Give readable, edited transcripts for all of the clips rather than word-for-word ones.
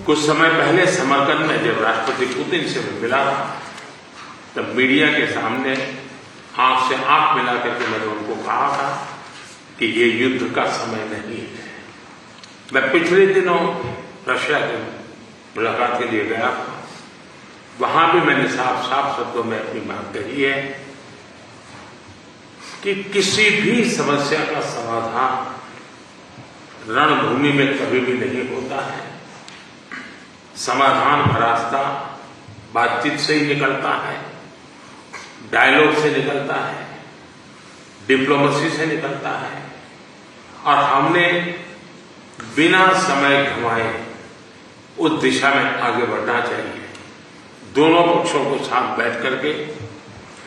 कुछ समय पहले समरकंद में जब राष्ट्रपति पुतिन से मैं मिला तब मीडिया के सामने आंख से आंख मिला करके मैंने उनको कहा था कि ये युद्ध का समय नहीं है। मैं पिछले दिनों रशिया की मुलाकात के लिए गया था, वहां भी मैंने साफ साफ शब्दों में अपनी बात कही है कि किसी भी समस्या का समाधान रणभूमि में कभी भी नहीं होता है। समाधान का रास्ता बातचीत से ही निकलता है, डायलॉग से निकलता है, डिप्लोमेसी से निकलता है, और हमने बिना समय गंवाए उस दिशा में आगे बढ़ना चाहिए। दोनों पक्षों को साथ बैठ करके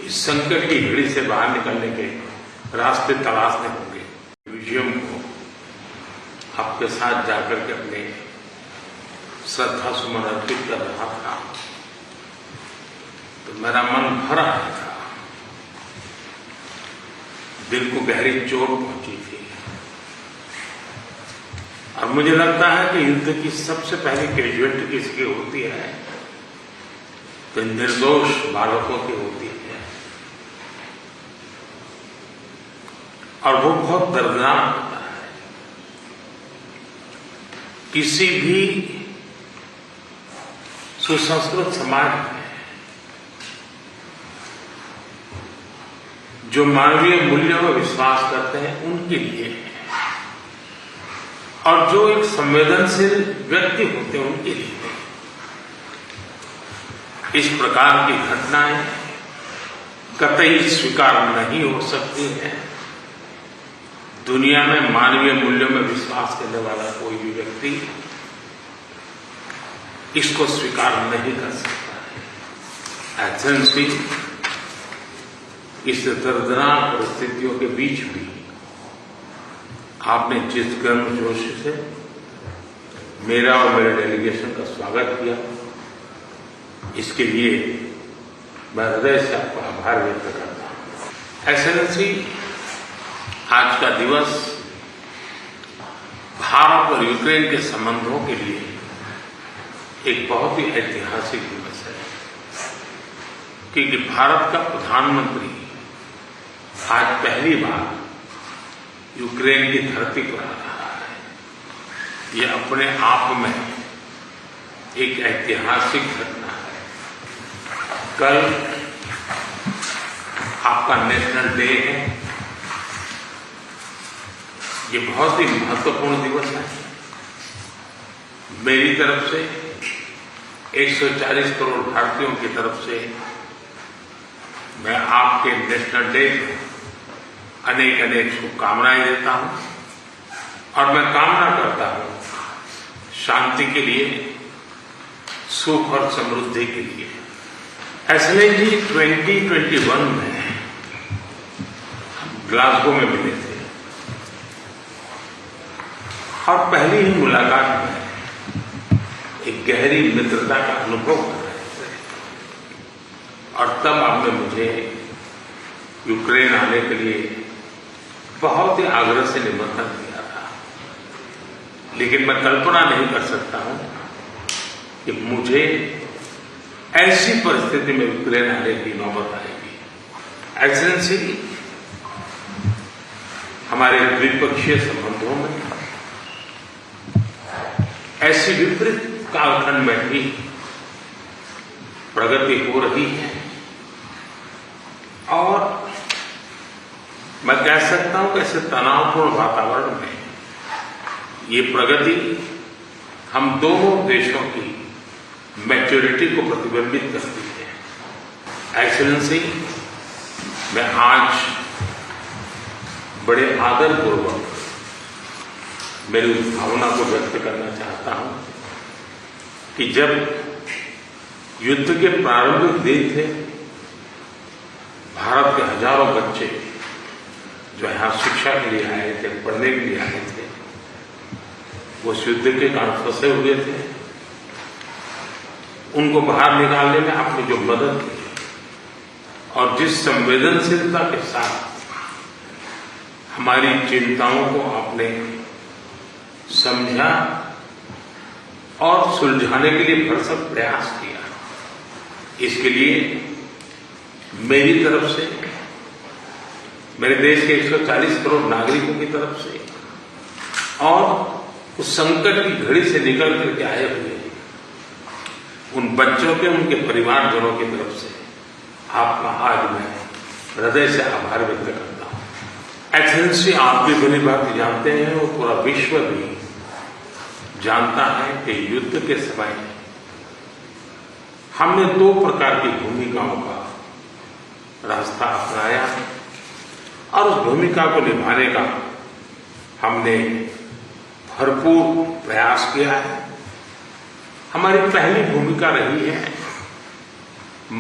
इस संकट की घड़ी से बाहर निकलने के रास्ते तलाशने होंगे। म्यूजियम को आपके साथ जाकर के अपने श्रद्धा सुमन अर्पित कर रहा था तो मेरा मन भर आया था, दिल को गहरी चोट पहुंची थी। और मुझे लगता है कि युद्ध की सबसे पहली कैजुअलिटी किसकी होती है तो निर्दोष बालकों की होती है, और वो बहुत दर्दनाक होता है। किसी भी सुसंस्कृत समाज में जो मानवीय मूल्यों में विश्वास करते हैं उनके लिए है, और जो एक संवेदनशील व्यक्ति होते हैं उनके लिए है। इस प्रकार की घटनाएं कतई स्वीकार नहीं हो सकती हैं। दुनिया में मानवीय मूल्यों में विश्वास करने वाला कोई भी व्यक्ति इसको स्वीकार नहीं कर सकता है। एथेंस इस दर्दनाक परिस्थितियों के बीच भी आपने जिस गर्मजोश से मेरा और मेरे डेलीगेशन का स्वागत किया, इसके लिए मैं हृदय से आपका आभार व्यक्त करता हूं। एक्सेलेंसी, आज का दिवस भारत और यूक्रेन के संबंधों के लिए एक बहुत ही ऐतिहासिक दिवस है, क्योंकि भारत का प्रधानमंत्री आज पहली बार यूक्रेन की धरती पर आ रहा है। यह अपने आप में एक ऐतिहासिक घटना है। कल आपका नेशनल डे है। ये बहुत ही महत्वपूर्ण दिवस है। मेरी तरफ से 140 करोड़ भारतीयों की तरफ से मैं आपके नेशनल डे अनेक अनेक शुभकामनाएं देता हूं, और मैं कामना करता हूं शांति के लिए, सुख और समृद्धि के लिए। एक्सेलेंसी, 2021 में ग्लासगो में मिले थे, और पहली ही मुलाकात में एक गहरी मित्रता का अनुभव कर रहे थे, और तब आपने मुझे यूक्रेन आने के लिए बहुत ही आग्रह से निमंत्रण दिया था। लेकिन मैं कल्पना नहीं कर सकता हूं कि मुझे ऐसी परिस्थिति में यूक्रेन आने की नौबत आएगी। एक्सेलेंसी, हमारे द्विपक्षीय संबंधों में ऐसी विपरीत कालखंड में भी प्रगति हो रही है, और मैं कह सकता हूं कि ऐसे तनावपूर्ण वातावरण में ये प्रगति हम दोनों देशों की मैच्योरिटी को प्रतिबिंबित करती है। एक्सेलेंसी, मैं आज बड़े आदरपूर्वक मेरी उस भावना को व्यक्त करना चाहता हूं कि जब युद्ध के प्रारंभिक दिन थे, भारत के हजारों बच्चे जो यहां शिक्षा के लिए आए थे, पढ़ने के लिए आए थे, वो उस युद्ध के कारण फंसे हुए थे। उनको बाहर निकालने में आपने जो मदद की और जिस संवेदनशीलता के साथ हमारी चिंताओं को आपने समझा और सुलझाने के लिए भरसक प्रयास किया। इसके लिए मेरी तरफ से, मेरे देश के 140 करोड़ नागरिकों की तरफ से और उस संकट की घड़ी से निकल करके आए हुए उन बच्चों के, उनके परिवारजनों की तरफ से आपका आज मैं हृदय से आभार व्यक्त करता हूं। एक्सेलेंसी, आप भी भली बात जानते हैं और पूरा विश्व भी जानता है कि युद्ध के समय हमने 2 प्रकार की भूमिकाओं का रास्ता अपनाया और उस भूमिका को निभाने का हमने भरपूर प्रयास किया है। हमारी पहली भूमिका रही है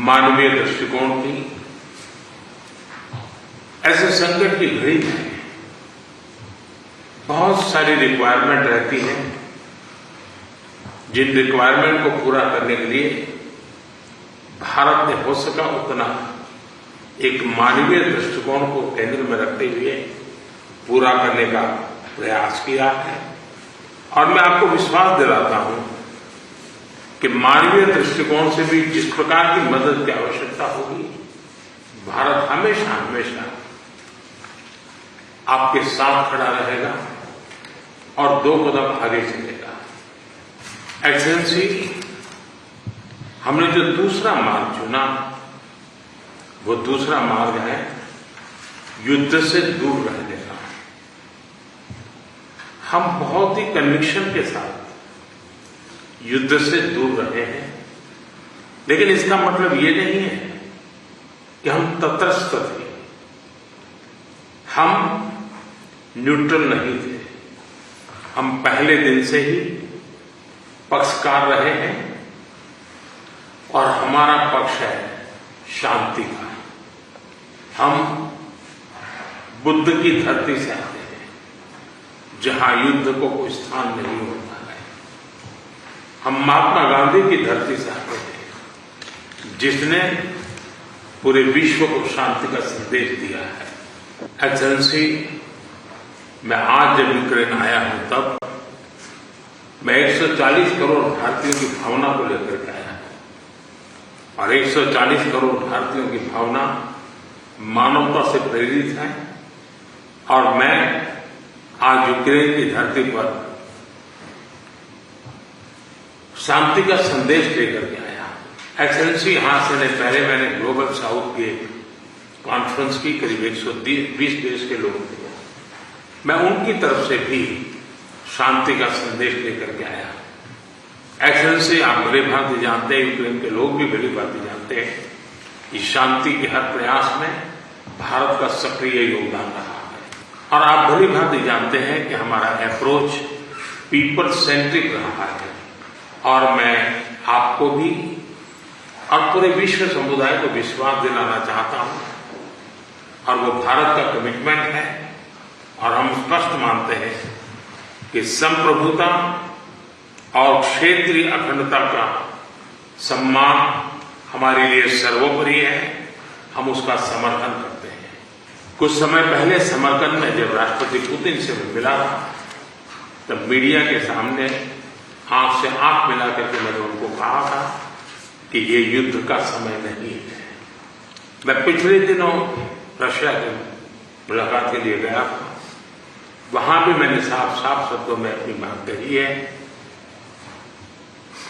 मानवीय दृष्टिकोण की। ऐसे संकट की घड़ी में बहुत सारी रिक्वायरमेंट रहती है, जिन रिक्वायरमेंट को पूरा करने के लिए भारत ने हो सका उतना एक मानवीय दृष्टिकोण को केंद्र में रखते हुए पूरा करने का प्रयास किया है। और मैं आपको विश्वास दिलाता हूं कि मानवीय दृष्टिकोण से भी जिस प्रकार की मदद की आवश्यकता होगी, भारत हमेशा हमेशा आपके साथ खड़ा रहेगा और 2 कदम आगे चलेगा। एक्सेलेंसी, हमने जो दूसरा मार्ग चुना वो दूसरा मार्ग है युद्ध से दूर रहने का। हम बहुत ही कन्विक्शन के साथ युद्ध से दूर रहे हैं, लेकिन इसका मतलब ये नहीं है कि हम तटस्थ थे, हम न्यूट्रल नहीं थे। हम पहले दिन से ही पक्षकार रहे हैं और हमारा पक्ष है शांति का। हम बुद्ध की धरती से आते हैं जहां युद्ध को कोई स्थान नहीं होता है। हम महात्मा गांधी की धरती से आते हैं जिसने पूरे विश्व को शांति का संदेश दिया है। एक्सेलेंसी, मैं आज जब यूक्रेन आया हूं तब मैं 140 करोड़ भारतीयों की भावना को लेकर के आया हूं और 140 करोड़ भारतीयों की भावना मानवता से प्रेरित है और मैं आज यूक्रेन की धरती पर शांति का संदेश लेकर के आया। एक्सेलेंसी, यहां से पहले मैंने ग्लोबल साउथ की कॉन्फ्रेंस की, करीब 120 देश के लोग थे। मैं उनकी तरफ से भी शांति का संदेश लेकर के आया। एक्सेलेंसी, आप भली भांति जानते हैं, यूक्रेन के लोग भी भली भांति जानते हैं कि शांति के हर प्रयास में भारत का सक्रिय योगदान रहा है और आप भली भांति जानते हैं कि हमारा अप्रोच पीपल सेंट्रिक रहा है और मैं आपको भी और पूरे विश्व समुदाय को विश्वास दिलाना चाहता हूं और वो भारत का कमिटमेंट है और हम स्पष्ट मानते हैं कि संप्रभुता और क्षेत्रीय अखंडता का सम्मान हमारे लिए सर्वोपरि है। हम उसका समर्थन करते हैं। कुछ समय पहले समरकंद में जब राष्ट्रपति पुतिन से मैं मिला था तब मीडिया के सामने आंख से आंख मिला करके मैंने उनको कहा था कि ये युद्ध का समय नहीं है। मैं पिछले दिनों रशिया की मुलाकात के लिए गया था। वहां भी मैंने साफ साफ शब्दों में अपनी बात कही है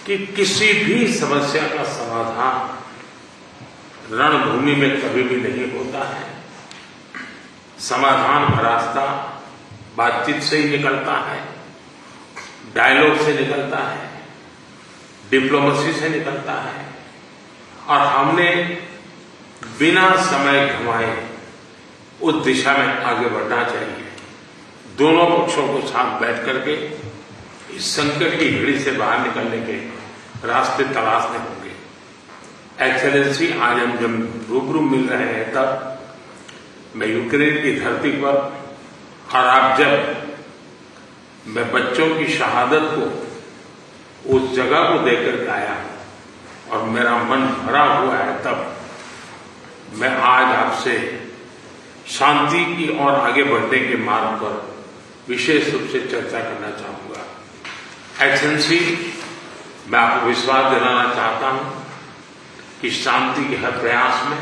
कि किसी भी समस्या का समाधान रणभूमि में कभी भी नहीं होता है। समाधान का रास्ता बातचीत से ही निकलता है, डायलॉग से निकलता है, डिप्लोमेसी से निकलता है और हमने बिना समय गंवाए उस दिशा में आगे बढ़ना चाहिए। दोनों पक्षों को साथ बैठ करके इस संकट की घड़ी से बाहर निकलने के रास्ते तलाशने होंगे। एक्सेलेंसी, आज हम जब रूबरू मिल रहे हैं तब मैं यूक्रेन की धरती पर और आप जब मैं बच्चों की शहादत को उस जगह को देकर के आया और मेरा मन भरा हुआ है, तब मैं आज आपसे शांति की ओर आगे बढ़ने के मार्ग पर विशेष रूप से चर्चा करना चाहूंगा। एक्सेलेंसी, मैं आपको विश्वास दिलाना चाहता हूं कि शांति के हर प्रयास में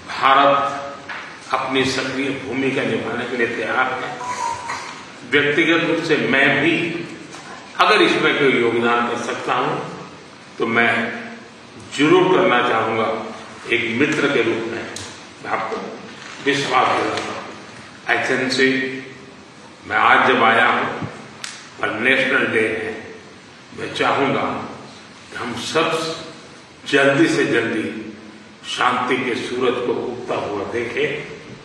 भारत अपनी सक्रिय भूमिका निभाने के लिए तैयार है। व्यक्तिगत रूप से मैं भी अगर इसमें कोई योगदान कर सकता हूं तो मैं जरूर करना चाहूंगा। एक मित्र के रूप में मैं आपको विश्वास दिलाता हूं। एक्सेलेंसी, मैं आज जब आया हूं पर नेशनल डे है, मैं चाहूंगा कि हम सब जल्दी से जल्दी शांति के सूरज को उगता हुआ देखें